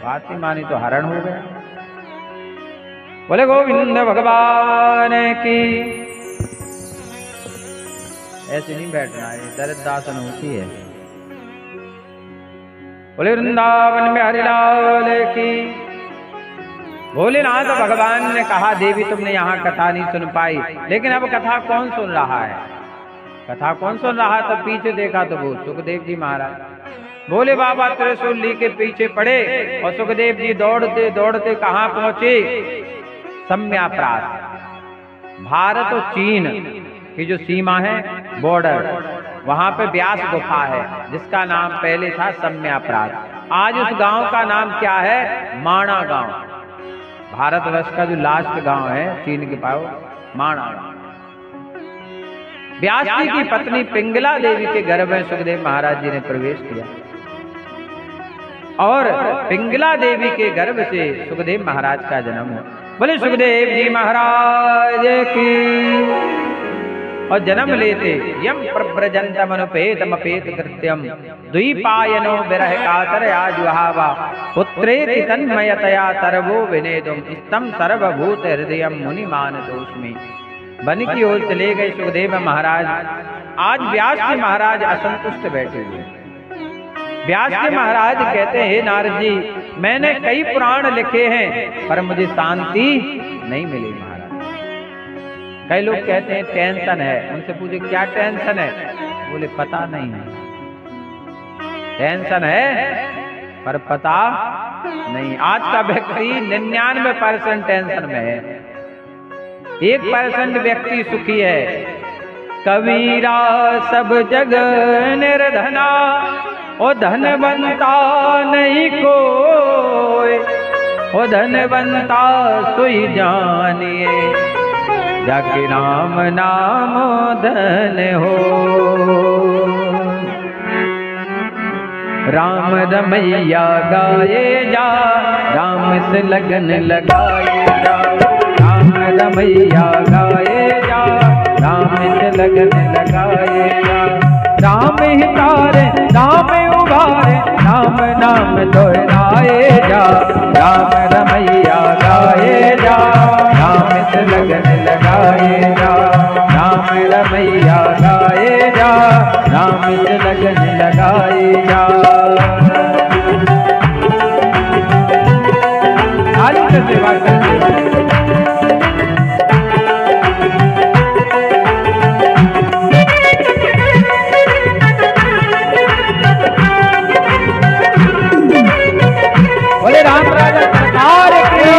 बात ही मानी तो हरण हो गया। बोले गोविंद भगवान की। ऐसे नहीं बैठना है, दरिद्रासन होती है। बोले वृंदावन में हरिलाल की। भोलेनाथ भगवान ने कहा देवी तुमने यहाँ कथा नहीं सुन पाई, लेकिन अब कथा कौन सुन रहा है? कथा कौन सुन रहा? तब पीछे देखा तो वो सुखदेव जी महाराज। भोले बाबा त्रिशूल के पीछे पड़े और सुखदेव जी दौड़ते दौड़ते कहाँ पहुंचे? सम्याप्रास। भारत और चीन की जो सीमा है, बॉर्डर, वहां पे व्यास गुफा है जिसका नाम पहले था सम्याप्रास। आज उस गांव का नाम क्या है? माणा गांव। भारतवर्ष का जो लास्ट गांव है चीन के पास, माणा गांव। व्यास जी की पत्नी पिंगला देवी के गर्भ में सुखदेव महाराज जी ने प्रवेश किया और पिंगला देवी के गर्भ से सुखदेव महाराज का जन्म हुआ। बोले सुखदेव जी महाराज की। और जन्म लेते यम प्रव्रजंतम अनुपेतमपेत कृत्यम द्विपायनो विरह कातर आजुहावा पुत्रेति तन्मयतया तरवो विनेदुम स्तम सर्वभूत हृदयम मुनिमान दोषमी। वन की ओर चले गए सुखदेव महाराज। आज व्यास जी महाराज असंतुष्ट बैठे हुए। व्यास जी महाराज कहते हैं, नारद जी मैंने कई पुराण लिखे हैं पर मुझे शांति नहीं मिली महाराज। कई लोग कहते हैं टेंशन है, उनसे पूछे क्या टेंशन है? बोले पता नहीं है। टेंशन है पर पता नहीं। आज का व्यक्ति 99% टेंशन में है, 1% व्यक्ति सुखी है। कबीरा सब जग निर्धना ओ धनवंता नहीं कोई, ओ धनवंता सोई जानिए जाके राम नाम धन हो। राम रमैया गाए जा, राम से लगन लगाए जा। राम रमैया गाए जा, राम से लगन लगाए जा। राम ही तारे राम उबारे, राम नाम दोहराए जा। राम रमैया गाए जा, राम से लगन लगाए जा। राम रमैया गाए जा, राम से लगन लगाए जा। आलिंग से सेवा करते बोले राम राजा सरकार की।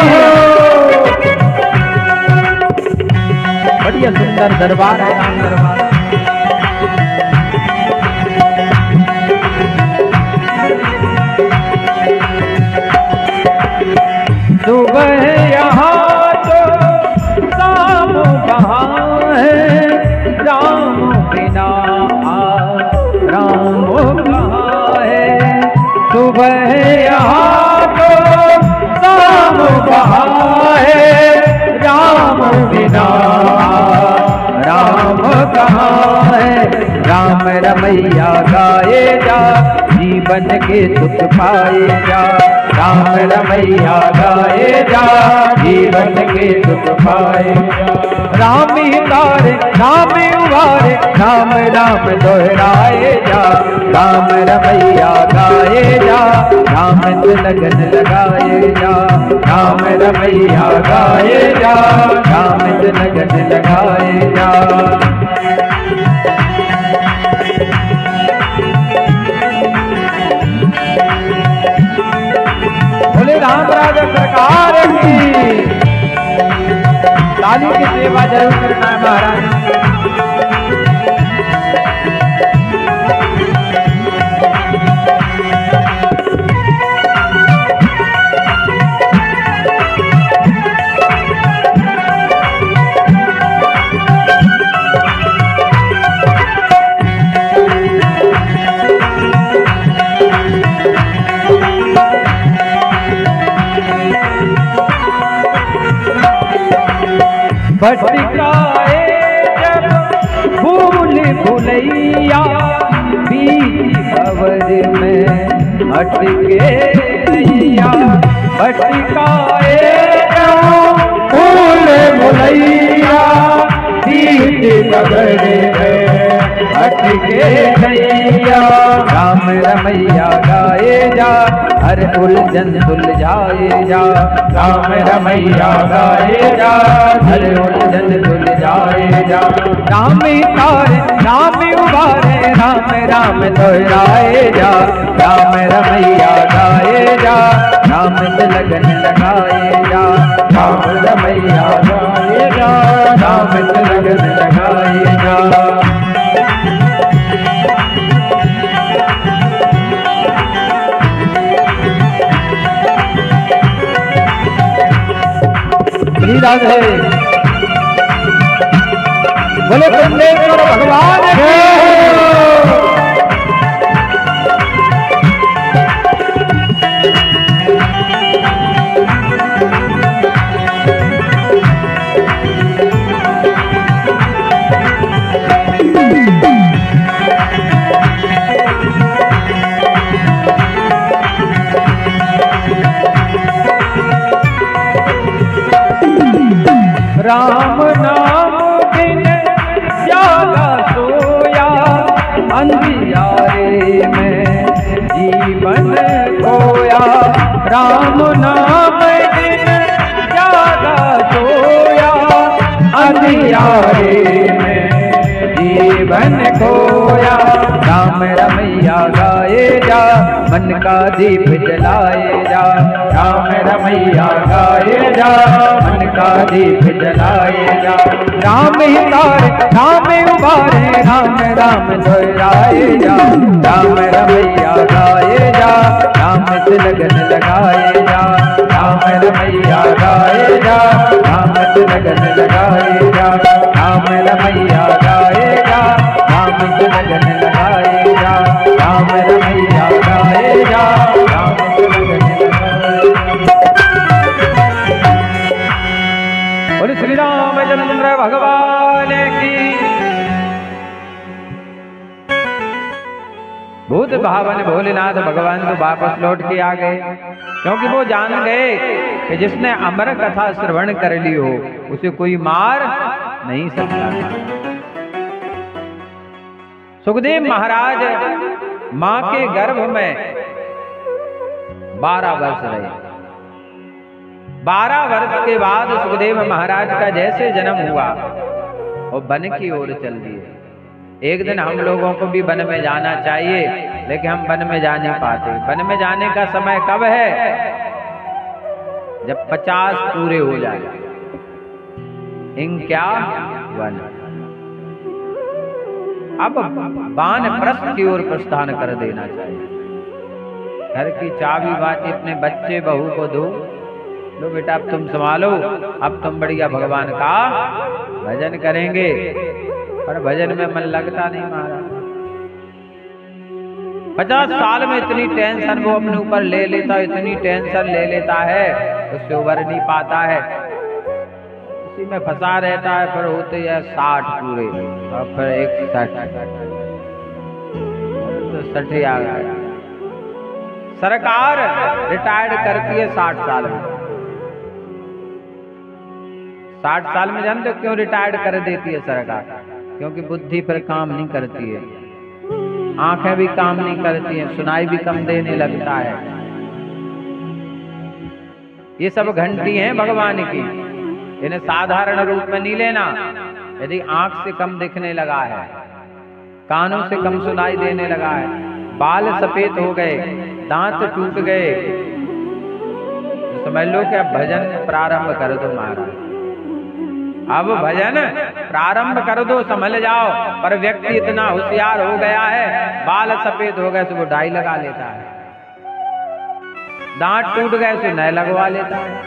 बढ़िया सुंदर दरबार है राम दरबार। सुबह यहाँ तो शाम वहाँ है, राम बिना राम कहाँ है। सुबह यहाँ तो शाम वहाँ है, राम बिना राम कहाँ है। राम रमैया गाए जा, जीवन के सुख पाए जा। राम रमैया गाए जा, जीवन के सुख पाए जा। राम ही तारे राम उबारे, राम राम दोहराए जा। राम रमैया गाए जा, राम से लगन लगाए जा। राम रमैया गाए जा, राम से लगन लगाए जा। बोले राम राजा सरकार की। लालू की सेवा जरूर करना है महाराज। भटकाए जब भूल भुलैया, बीच भंवर में अटके नैया। हर उलझन सुलझाए जा, राम रमैया गाए जा, हर उलझन सुलझाए जा। राम तारे राम उबारे, राम राम दोहराए जा, राम रमैया गाए जा, राम से लगन लगाए जा, राम रमैया गाए जा, राम से लगन लगाए जा। श्री राधे बोले कुंडेश्वर भगवान की। राम नाम बिन जागा सोया, अंधियारे में जीवन खोया। राम नाम बिन जागा सोया, अंधियारे में जीवन खोया। राम रमैया गाए जा, मन का दीप जलाए जा, राम रमैया गाए जा, मन का दीप जलाए जा। राम ही तारे राम उबारे, राम राम दोहराए जा, राम रमैया गाए जा, राम से लगन लगाए जा, राम रमैया गाए जा, राम से लगन लगाए जा, राम रमैया गाए जा, राम से लगन लगाए जा, राम रमैया गाए जा, राम से लगन लगाए जा। बोले श्री रामचंद्र भगवान की। भूत भावन भोलेनाथ भगवान तो वापस लौट के आ गए, क्योंकि वो जान गए कि जिसने अमर कथा श्रवण कर ली हो उसे कोई मार नहीं सकता। सुखदेव महाराज मां के गर्भ में 12 वर्ष रहे। 12 वर्ष के बाद सुखदेव महाराज का जैसे जन्म हुआ वो वन की ओर चल दिए। एक दिन हम लोगों को भी वन में जाना चाहिए, लेकिन हम वन में जा नहीं पाते। वन में जाने का समय कब है? जब 50 पूरे हो जाए। क्या वन अब वानप्रस्थ की ओर प्रस्थान कर देना चाहिए। घर की चाबी बाती अपने बच्चे बहू को दो, लो बेटा अब तुम संभालो, अब तुम बढ़िया भगवान का भजन करेंगे। पर भजन में मन लगता नहीं महाराज। 50 साल में इतनी टेंशन वो अपने ऊपर ले लेता, इतनी टेंशन ले लेता है उससे उबर नहीं पाता है, उसी में फंसा रहता है। फिर होते हैं 60 पूरे और फिर 61 तो 60 आ गया। सरकार रिटायर्ड करती है 60 साल में। 60 साल में जानते हो क्यों रिटायर्ड कर देती है सरकार? क्योंकि बुद्धि पर काम नहीं करती है, आंखें भी काम नहीं करती हैं, सुनाई भी कम देने लगता है। ये सब घंटी हैं भगवान की, इन्हें साधारण रूप में नहीं लेना। यदि आंख से कम दिखने लगा है, कानों से कम सुनाई देने लगा है, बाल सफेद हो गए, दांत टूट गए, तो समझ लो कि अब भजन प्रारंभ कर दो महाराज। अब भजन प्रारंभ कर दो, संभल जाओ। पर व्यक्ति इतना होशियार हो गया है, बाल सफेद हो गए तो वो डाई लगा लेता है, दांत टूट गए तो नए लगवा लेता है,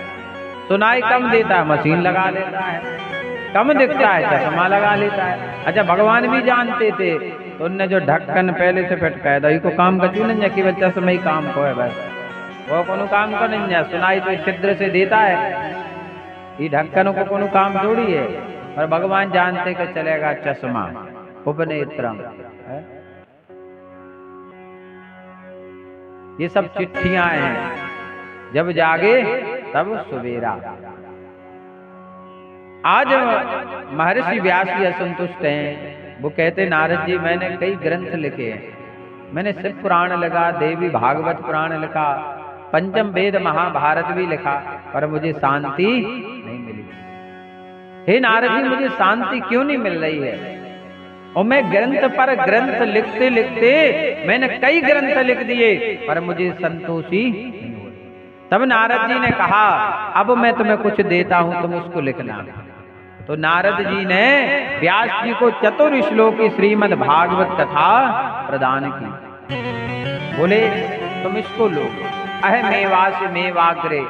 सुनाई कम देता है मशीन लगा लेता है, कम दिखता है चश्मा लगा लेता है। अच्छा भगवान भी जानते थे तो उनने जो ढक्कन पहले से फटकाया था, को काम का चून कि बच्चा समय ही काम को है, बस वो कोनो काम को नहीं है। सुनाई तो छिद्र से देता है, ये ढक्कनों को कोनो काम थोड़ी है। और भगवान जानते कि चलेगा चश्मा उपनेत्रम है। ये सब चिट्ठियां हैं, जब जागे तब सवेरा। आज महर्षि व्यास जी असंतुष्ट हैं। वो कहते नारद जी मैंने कई ग्रंथ लिखे हैं, मैंने शिव पुराण लिखा, देवी भागवत पुराण लिखा, पंचम वेद महाभारत भी लिखा, पर मुझे शांति नहीं मिली। हे नारद जी, मुझे शांति क्यों नहीं मिल रही है? और मैं ग्रंथ पर ग्रंथ लिखते लिखते मैंने कई ग्रंथ लिख दिए, पर मुझे संतोषी नहीं हुआ। तब नारद जी ने कहा, अब मैं तुम्हें कुछ देता हूं, तुम उसको लिखना। तो नारद जी ने व्यास जी को चतुर श्लोकी श्रीमद् भागवत कथा प्रदान की। बोले तुम इसको लो। अहमेवासि मेवाग्रे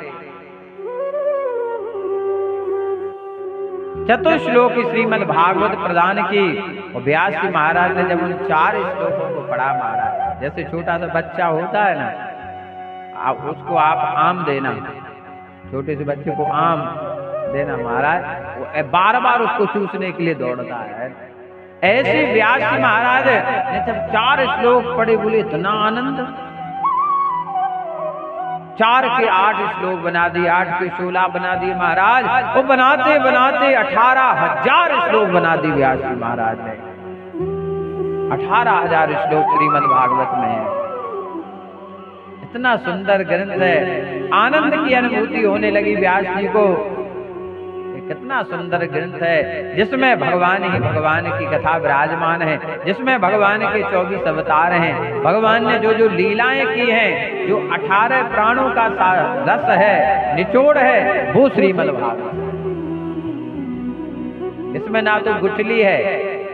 चतुर्श्लोकी श्रीमद् भागवत प्रदान की। और व्यास जी महाराज ने जब उन 4 श्लोकों को पढ़ा, महाराज जैसे छोटा सा बच्चा होता है ना, आप उसको आप आम देना, छोटे से बच्चे को आम देना, महाराज वो बार बार उसको चूसने के लिए दौड़ता है। ऐसे व्यास जी महाराज ने जब 4 श्लोक पढ़े, बोले इतना आनंद, 4 के 8 श्लोक बना दिए, 8 के 16 बना दिए महाराज। वो बनाते बनाते 18,000 श्लोक बना दिए व्यास जी महाराज ने। 18,000 श्लोक श्रीमद् भागवत में है। इतना सुंदर ग्रंथ है, आनंद की अनुभूति होने लगी व्यास जी को। कितना सुंदर ग्रंथ है, जिसमें भगवान ही भगवान की कथा विराजमान है, जिसमें भगवान के 24 अवतार हैं। भगवान ने जो जो लीलाएं की हैं, जो 18 प्राणों का रस है, निचोड़ है, वो श्रीमद् भागवत। इसमें ना तो गुठली है,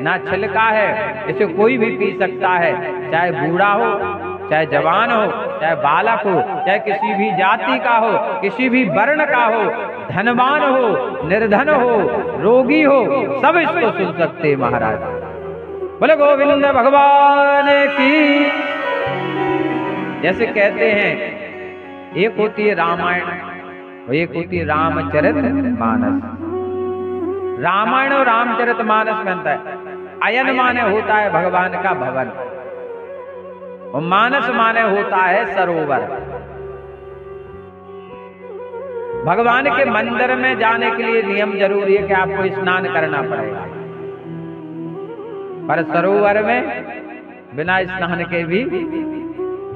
ना छिलका है, इसे कोई भी पी सकता है, चाहे बूढ़ा हो, चाहे जवान हो, चाहे बालक हो, चाहे किसी भी जाति का हो, किसी भी वर्ण का हो, धनवान हो, निर्धन हो, रोगी हो, सब इसको सुन सकते हैं महाराज। बोले गोविंद भगवान की। जैसे कहते हैं, एक होती है रामायण और एक होती है रामचरितमानस। रामायण और रामचरितमानस में अंतर है। अयन माने होता है भगवान का भवन, और मानस माने होता है सरोवर। भगवान के मंदिर में जाने के लिए नियम जरूरी है कि आपको स्नान करना पड़ेगा, पर सरोवर में बिना स्नान के भी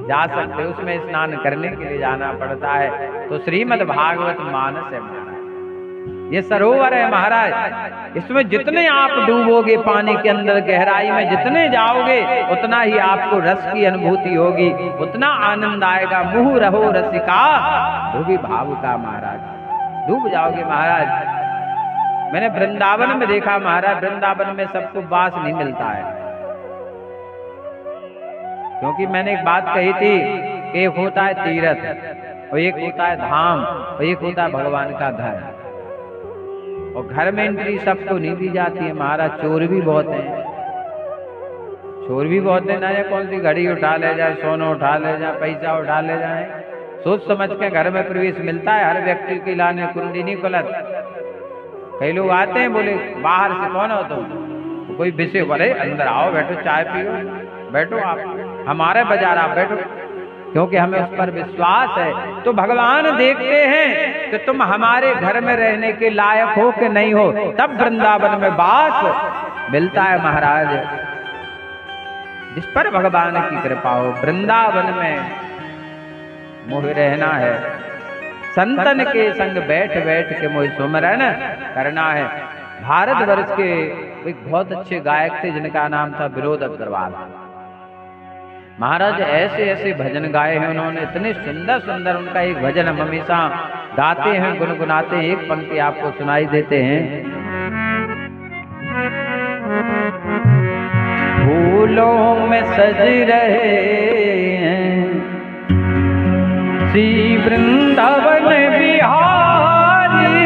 जा सकते, उसमें स्नान करने के लिए जाना पड़ता है। तो श्रीमद् भागवत मानस है महाराज, ये सरोवर है महाराज। इसमें जितने आप डूबोगे पानी के अंदर गहराई में, जितने जाओगे उतना ही आपको रस की अनुभूति होगी, उतना आनंद आएगा। मुँह रहो रसिका डूबी भाव का महाराज, डूब जाओगे महाराज। मैंने वृंदावन में देखा महाराज, वृंदावन में सबको बांस नहीं मिलता है, क्योंकि मैंने एक बात कही थी कि एक होता है तीर्थ और एक होता है धाम और एक होता है भगवान का घर। और घर में एंट्री सबको नहीं दी जाती है महाराज। चोर भी बहुत हैं, चोर भी बहुत है, ना कौन सी घड़ी उठा ले जाए, सोना उठा ले जाए, पैसा उठा ले जाए। सोच समझ के घर में प्रवेश मिलता है हर व्यक्ति के लाने, कुंडी नहीं खुलत। कई लोग आते हैं, बोले बाहर से कौन हो तुम, तो कोई विषय, बोले अंदर आओ, बैठो, चाय पियो, बैठो, आप हमारे बाजार आप बैठो, क्योंकि हमें उस पर विश्वास है। तो भगवान देखते हैं कि तुम हमारे घर में रहने के लायक हो कि नहीं हो, तब वृंदावन में वास मिलता है महाराज। जिस पर भगवान की कृपा हो, वृंदावन में मोह रहना है, संतन के संग बैठ बैठ के मोह सुमरण करना है। भारतवर्ष के एक बहुत अच्छे गायक थे जिनका नाम था विनोद अग्रवाल महाराज। ऐसे ऐसे भजन गाए हैं उन्होंने, इतने सुंदर सुंदर। उनका एक भजन हम हमेशा गाते हैं, गुनगुनाते हैं। एक पंक्ति आपको सुनाई देते हैं। फूलों में सज रहे हैं श्री वृंदावन बिहारी,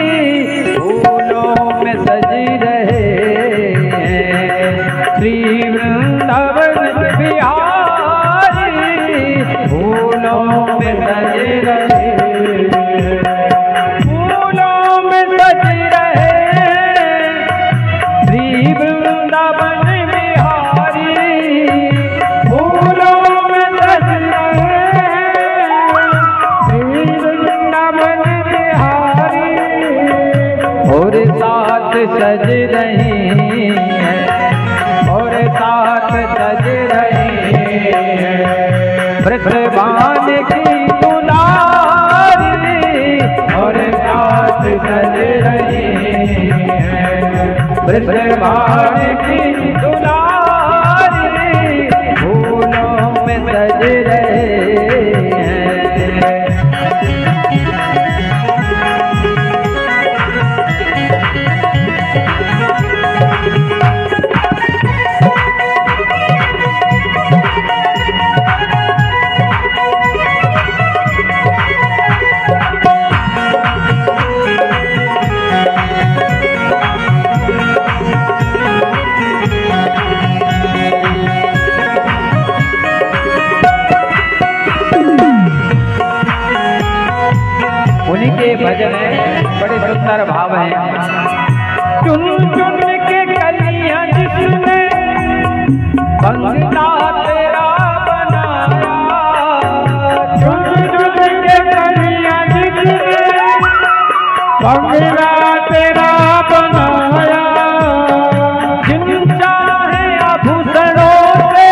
फूलों में सज रहे हैं श्री वृंदावन बिहारी, फूलों में सज रहे, फूलों में सज रहे श्री वृंदावन बिहारी, फूलों में सज रहे श्री वृंदावन बिहारी, और साथ सज रही है, और साथ सज रही है वृषभान की दुलारी, ब्रजभान की दुलारी फूलों में सज रहे हैं। उन्हीं के भजन है, बड़े सुंदर भाव हैं। चुन चुन के कलियां जिसने बंगला तेरा बनाया, चुन चुन के कलियां जिसने बंगला तेरा बनाया, जिन चाहे आभूषणों से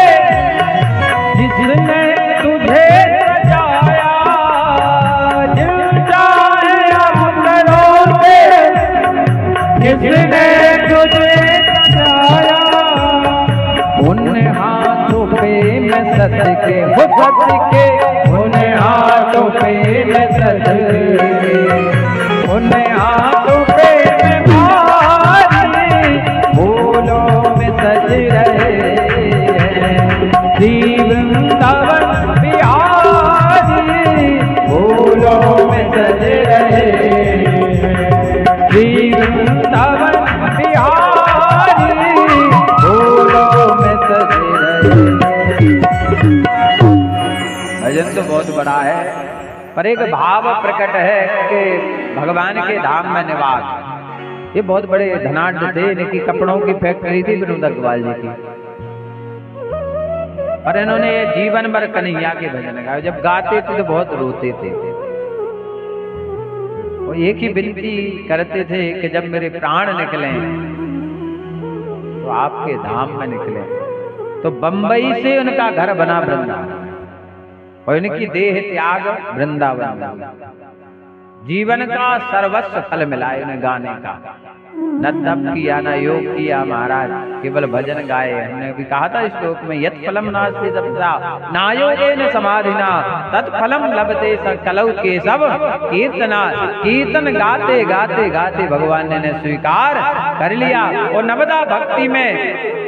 जिसने तुझे सजाया, जिसने तुझे सजाया, उन हाथों पे मैं सच के वो सच के, उन हाथों पे मैं सच के, उन हाथों पे मैं मारी फूलों में सज रहे हैं। वृंदावन बिहारी फूलों में सज रहे हैं। वृंदावन बिहारी फूलों में सज रहे। भजन तो बहुत बड़ा है, पर एक भाव प्रकट है कि भगवान के धाम में निवास। ये बहुत बड़े धनाढ्य थे, इनकी कपड़ों की फैक्ट्री थी विनोद अग्रवाल जी की, पर इन्होंने जीवन भर कन्हैया के भजन गाए। जब गाते थे तो बहुत रोते थे, वो एक ही विनती करते थे कि जब मेरे प्राण निकले तो आपके धाम में निकले। तो बंबई से उनका घर बना वृंदावन, और इनकी देह त्याग वृंदावन। जीवन का सर्वस्व फल मिला इन्हें गाने का। न तप किया न योग किया महाराज, केवल भजन गाए। हमने भी कहा था इस श्लोक में, यत् फलम नास्ति तपसा न योगेन समाधिना तत्फलम लभते सकलौ केशव कीर्तना। कीर्तन गाते गाते गाते भगवान ने स्वीकार कर लिया, और नवदा भक्ति में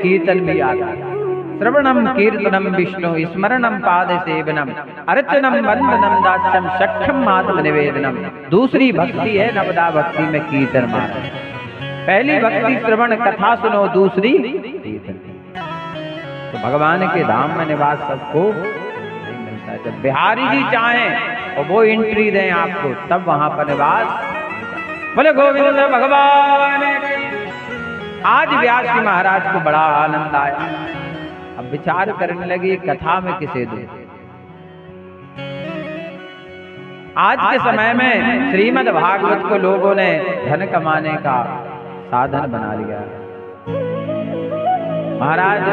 कीर्तन भी आता। श्रवणम कीर्तनम विष्णु स्मरणम पाद सेवनम अर्चनम वंदनम दास्यम सख्यम आत्म निवेदनम। दूसरी भक्ति है नवदा भक्ति में कीर्तन मार्ग। पहली भक्ति श्रवण कथा सुनो, दूसरी कीर्तन। तो भगवान के धाम में निवास सबको नहीं मिलता। जब बिहारी जी चाहें और वो एंट्री दें आपको, तब वहां पर निवास। बोले गोविंद भगवान। आज व्यास जी महाराज को बड़ा आनंद आया। अब विचार करने लगी कथा में किसे दूं। आज के समय में श्रीमद् भागवत को लोगों ने धन कमाने का साधन बना लिया। महाराज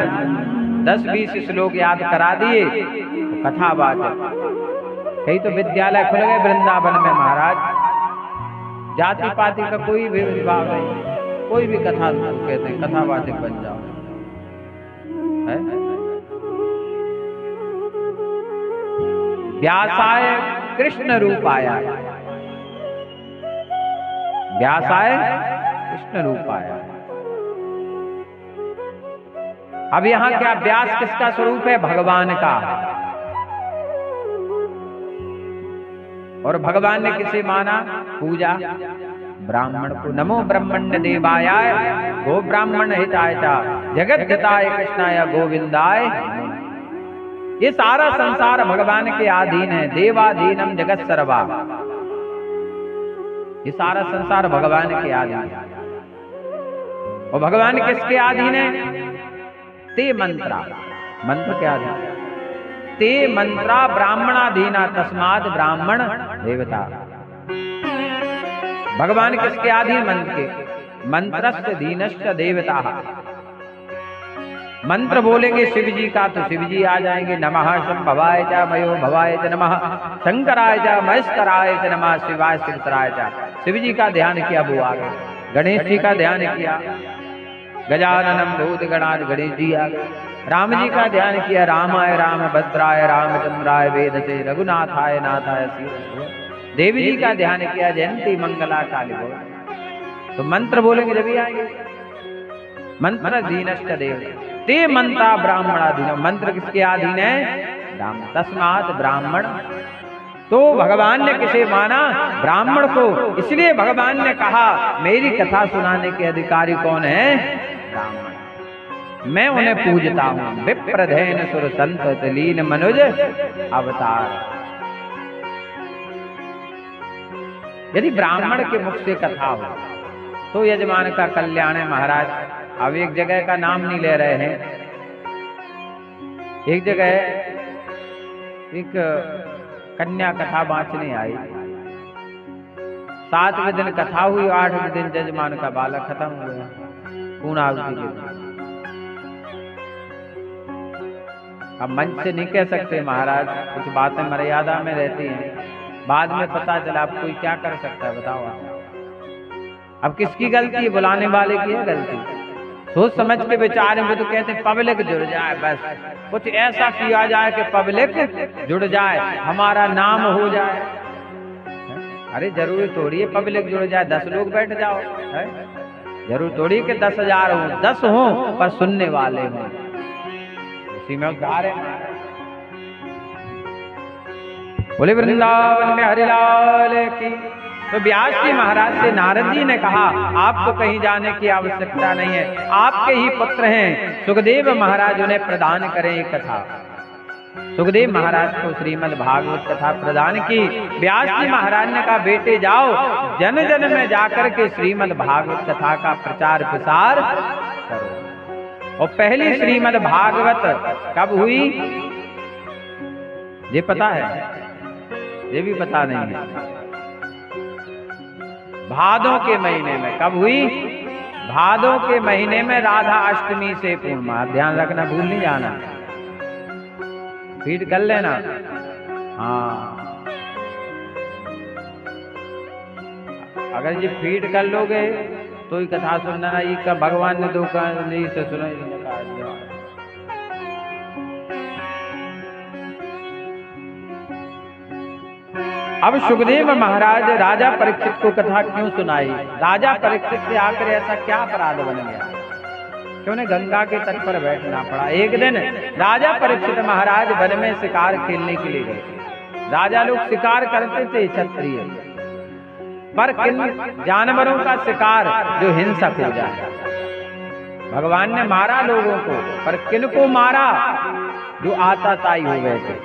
10-20 श्लोक याद करा दिए तो कथा वाचक। कई तो विद्यालय खुल गए वृंदावन में महाराज। जाति पाति का कोई भी विभाग नहीं, कोई भी कथा कहते हैं कथावाचक बन जाओ। व्यासाय कृष्ण रूपाया, व्यासाय कृष्ण रूपाया। अब यहां क्या व्यास किसका स्वरूप है? भगवान का। और भगवान ने किसे माना? पूजा ब्राह्मण को। नमो ब्रह्मण्य देवाय गो ब्राह्मण हिताय जगत हिताय कृष्णाय गोविंदाय। ये सारा संसार भगवान के अधीन है। देवाधीनम जगत सर्वा। ये सारा संसार भगवान के अधीन है। और भगवान किसके अधीन है? ते मंत्रा। मंत्र के अधीन। ते मंत्रा ब्राह्मणाधीना तस्मात् ब्राह्मण देवता। भगवान किसके अधीन? मंत्र के। मंत्रस्य धीनस्य देवता। मंत्र बोलेंगे शिव जी का तो शिव जी आ जाएंगे। नमः शंभवाय च मयो भवाय च नमः शंकराय च महेश्वराय च नमः शिवाय शिवतराय च। शिव जी का ध्यान किया वो आ गए। गणेश जी का ध्यान किया गजाननम भूतगणाधिपतिं गणेश जी आ गए। राम जी का ध्यान किया, रामाय रामभद्राय रामचंद्राय वेदसे रघुनाथाय नाथाय सीताय। देवी जी का ध्यान किया, जयंती मंगला काली बोल। तो मंत्र बोलेंगे जब ही आएंगे। मंत्र दीनश्च देव ते मंत्रा ब्राह्मणाधीन। मंत्र किसके अधीन है? ब्राह्मण। तस्मात् ब्राह्मण। तो भगवान ने किसे माना? ब्राह्मण को। इसलिए भगवान ने कहा मेरी कथा सुनाने के अधिकारी कौन है? ब्राह्मण। मैं उन्हें पूजता हूं। विप्रधेन सुर संत लीन मनुज अवतार। यदि ब्राह्मण के मुख से कथा हो तो यजमान का कल्याण है महाराज। अब एक जगह का नाम नहीं ले रहे हैं, एक जगह एक कन्या कथा बांचने आई। 7वें दिन कथा हुई, 8वें दिन यजमान का बालक खत्म हो गया पूर्णाहुति के दिन। अब मंच से नहीं कह सकते महाराज, कुछ बातें मर्यादा में रहती हैं। बाद में पता चला अब कोई क्या कर सकता है बताओ आप। अब किसकी गलती है? बुलाने वाले की है गलती। सोच समझ के विचार में तो कहते हैं पब्लिक जुड़ जाए, बस कुछ ऐसा किया जाए कि पब्लिक जुड़ जाए, हमारा नाम हो जाए। अरे जरूरी थोड़ी है पब्लिक जुड़ जाए, 10 लोग बैठ जाओ है? जरूर थोड़ी कि 10,000 हो, 10 हो पर सुनने वाले हों। उसी में उद्धार है। बोले वृंदावन में हरिलाल की। तो व्यास जी महाराज से नारद जी ने कहा आपको कहीं जाने की आवश्यकता नहीं है, आपके ही पुत्र हैं सुखदेव महाराज, उन्हें प्रदान करें ये कथा। सुखदेव महाराज को श्रीमद् भागवत कथा प्रदान की। व्यास जी महाराज ने कहा बेटे जाओ जन जन में जाकर के श्रीमद् भागवत कथा का प्रचार प्रसार करो। और पहली श्रीमद् भागवत कब हुई ये पता है? ये भी पता नहीं है। भादों के महीने में। कब हुई? भादों के महीने में राधा अष्टमी से पूर्णिमा। ध्यान रखना, भूल नहीं जाना, फीड कर लेना। हाँ अगर ये फीड कर लोगे तो ही कथा सुनना। ये का भगवान ने दो नहीं से सुना। अब सुखदेव महाराज राजा परीक्षित को कथा क्यों सुनाई? राजा परीक्षित से आकर ऐसा क्या अपराध बन गया कि उन्हें गंगा के तट पर बैठना पड़ा? एक दिन राजा परीक्षित महाराज वन में शिकार खेलने के लिए गए। राजा लोग शिकार करते थे क्षत्रिय, पर किन जानवरों का शिकार जो हिंसक हो जाए। भगवान ने मारा लोगों को, पर किन को मारा? जो आताताई हो गए थे,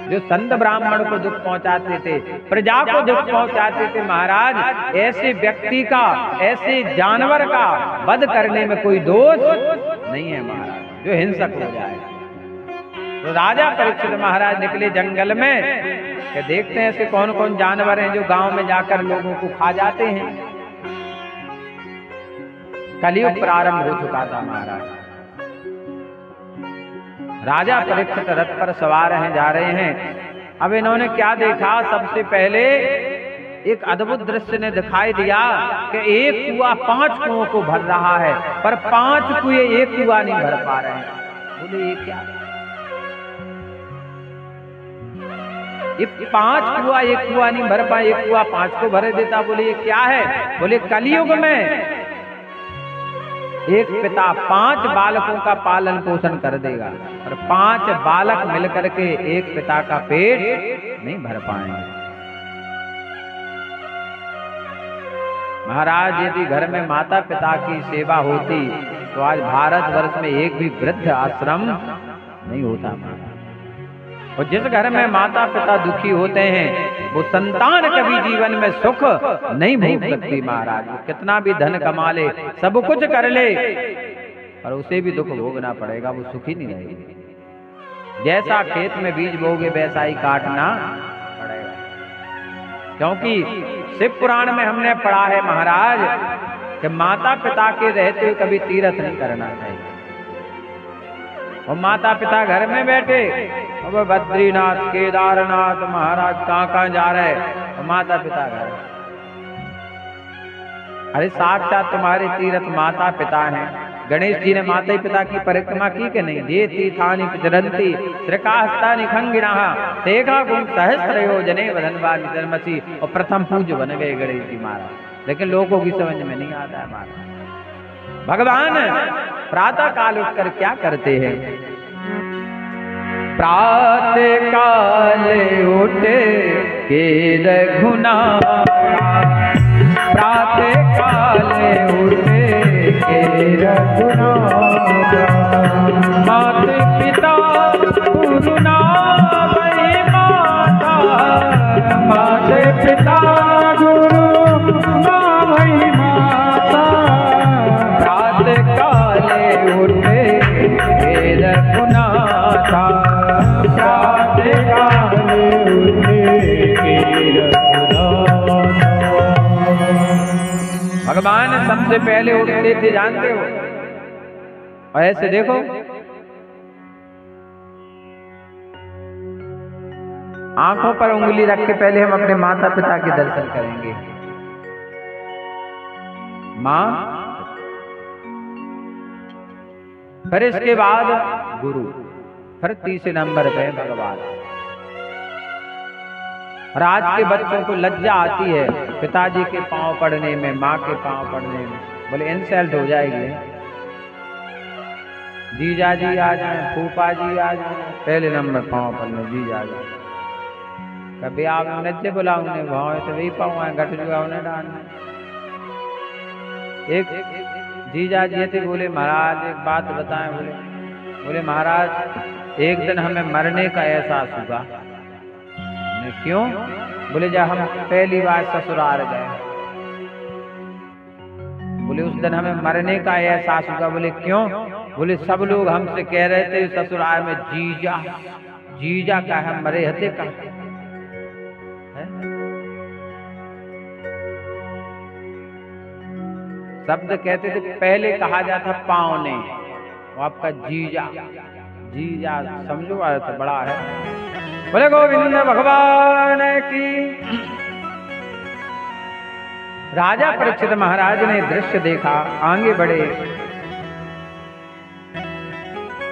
जो संत ब्राह्मण को दुख पहुंचाते थे, प्रजा को दुख पहुंचाते थे। महाराज ऐसे व्यक्ति का, ऐसे जानवर का वध करने में कोई दोष नहीं है महाराज, जो हिंसक हो जाए। तो राजा परीक्षित महाराज निकले जंगल में कि देखते हैं ऐसे कौन कौन जानवर हैं जो गांव में जाकर लोगों को खा जाते हैं। कलयुग प्रारंभ हो चुका था महाराज। राजा परीक्षित रथ पर सवार हैं, जा रहे हैं। अब इन्होंने क्या देखा? सबसे पहले एक अद्भुत दृश्य ने दिखाई दिया कि एक कुआं 5 कुओं को भर रहा है, पर 5 कुएं एक कुआं नहीं भर पा रहे हैं। बोले ये क्या? ये 5 कुआं एक कुआं नहीं भर पाए, एक कुआं 5 को भर देता। बोले ये क्या है? बोले कलयुग में एक पिता 5 बालकों का पालन पोषण कर देगा, और 5 बालक मिलकर के एक पिता का पेट नहीं भर पाएंगे। महाराज यदि घर में माता पिता की सेवा होती तो आज भारतवर्ष में एक भी वृद्ध आश्रम नहीं होता महाराज। और जिस घर में माता पिता दुखी होते हैं वो संतान कभी जीवन में सुख नहीं भोग सकती महाराज। कितना भी धन कमा ले, सब कुछ कर ले, और उसे भी दुख भोगना पड़ेगा, वो सुखी नहीं रहेगी। जैसा खेत में बीज बोगे वैसा ही काटना पड़ेगा। क्योंकि शिव पुराण में हमने पढ़ा है महाराज कि माता पिता के रहते हुए कभी तीर्थ नहीं करना चाहिए। और माता पिता घर में बैठे, अब बद्रीनाथ केदारनाथ महाराज कहाँ जा रहे, और माता पिता घर। अरे साक्षात तुम्हारे तीर्थ माता पिता हैं। गणेश जी ने माता पिता की परिक्रमा की कि नहीं? जे तीर्थानि प्रचरन्ति त्रिकाहस्तानि खंगिणः तेघा गुण सहस्रयो जने वदनवा निधर्मसी। और प्रथम पूज्य बन गए गणेश जी महाराज। लेकिन लोगों की समझ में नहीं आता है महाराज। भगवान प्रातः काल उठकर क्या करते हैं? प्रातः काल उठे के रघुनाथ, प्रातः काल उठे के रघुनाथ, माता पिता गुरु नाम माता, माता पिता गुरु नाम माता, प्रातः काल उठे के रघुनाथ, प्रातः काल उठे के रघुनाथ। भगवान सबसे पहले उठते थे, जानते हो? और ऐसे देखो, आंखों पर उंगली रख के पहले हम अपने माता पिता के दर्शन करेंगे। मां, फिर इसके बाद गुरु, फिर तीसरे नंबर पे भगवान। और आज के बच्चों को लज्जा आती है पिताजी के पांव पड़ने में, माँ के पांव पड़ने में। बोले इंसल्ट हो जाएगी। जीजा जी आ जाए, फूफा जी आ जाए, पहले नंबर पांव पड़ने जीजा जी। कभी आप नज्जे बुलाओ उन्हें भाव तो वही पाँव है घट जुआ उन्हें डालना। एक जीजा जी थे, बोले महाराज एक बात बताएं। बोले महाराज एक दिन हमें मरने का एहसास हुआ। क्यों? बोले जब हम पहली बार ससुराल गए, बोले उस दिन हमें मरने का एहसास हुआ। बोले क्यों? बोले सब लोग हमसे कह रहे थे ससुराल में जीजा जीजा का हम मरे हते का है? शब्द कहते थे, पहले कहा जाता पावने, वो आपका जीजा जीजा समझो अर्थ बड़ा है। बोले गोविंद भगवान की। राजा परीक्षित महाराज ने दृश्य देखा, आगे बढ़े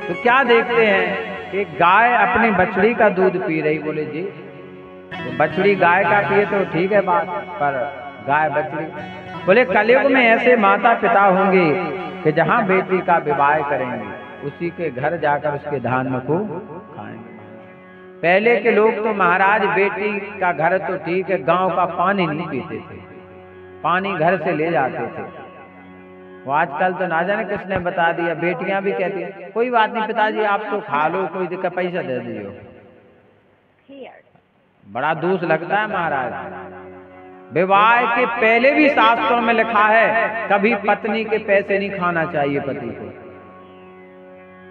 तो क्या देखते हैं कि गाय अपनी बछड़ी का दूध पी रही। बोले जी तो बछड़ी गाय का पिए तो ठीक है बात, पर गाय बछड़ी। बोले कलयुग में ऐसे माता पिता होंगे कि जहां बेटी का विवाह करेंगे उसी के घर जाकर उसके धान को खाएंगे। पहले के लोग तो महाराज बेटी का घर तो ठीक है, गांव का पानी नहीं पीते थे, पानी घर से ले जाते थे। वो आजकल तो ना जाने किसने बता दिया, बेटियां भी कहती है कोई बात नहीं पिताजी आप तो खा लो, कोई दिक्कत पैसा दे दियो। बड़ा दोष लगता है महाराज। विवाह के पहले भी शास्त्रों में लिखा है कभी पत्नी के पैसे नहीं खाना चाहिए पति को,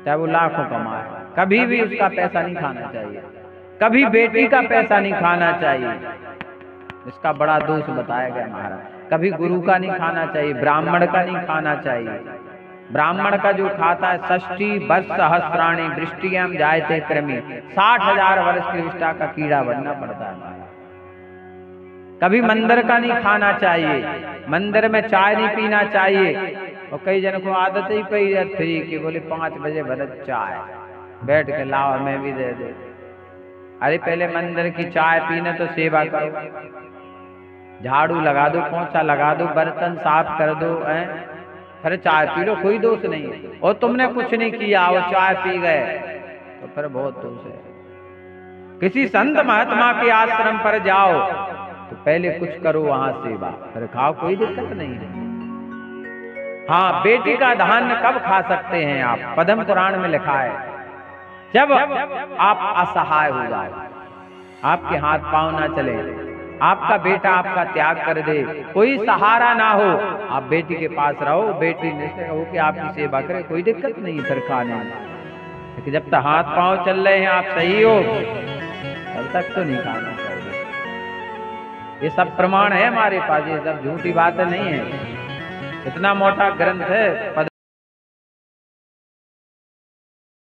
चाहे वो लाखों कमाए, कभी भी उसका पैसा नहीं खाना चाहिए, कभी बेटी का पैसा नहीं खाना चाहिए। इसका बड़ा दोष बताया गया महाराज। कभी गुरु का नहीं खाना चाहिए, ब्राह्मण का नहीं खाना चाहिए। ब्राह्मण का जो खाता है 60 वर्ष सहस्राणी वृष्टियां जायते क्रमी, 60,000 वर्ष की विष्ठा का कीड़ा बनना पड़ता है महाराज। कभी मंदिर का नहीं खाना चाहिए, मंदिर में चाय नहीं पीना चाहिए। और कई जन को आदत ही पई थी कि बोले 5 बजे भरत चाय बैठ के लाओ मैं भी दे दे। अरे पहले मंदिर की चाय पीने तो सेवा करो, झाड़ू लगा दो, पोंछा लगा दो, बर्तन साफ कर दो, फिर चाय पी लो, कोई दोष नहीं। और तुमने कुछ नहीं किया वो चाय पी गए तो फिर बहुत दोष है। किसी संत महात्मा के आश्रम पर जाओ तो पहले कुछ करो वहां सेवा, फिर खाओ, कोई दिक्कत नहीं है। हाँ, बेटी का धान्य कब खा सकते हैं आप? पद्म पुराण में लिखा है जब आप असहाय हो जाए, आपके हाथ पांव ना चले, आपका बेटा आपका त्याग कर दे, कोई सहारा ना हो, आप बेटी के पास रहो, बेटी निश्चय हो कि आपकी सेवा करे, कोई दिक्कत नहीं फिर खाने में। लेकिन जब तक हाथ पांव चल रहे हैं आप सही हो तब तक तो नहीं खाना चाहिए। ये सब प्रमाण है हमारे पास, ये सब झूठी बातें नहीं है। इतना मोटा ग्रंथ है।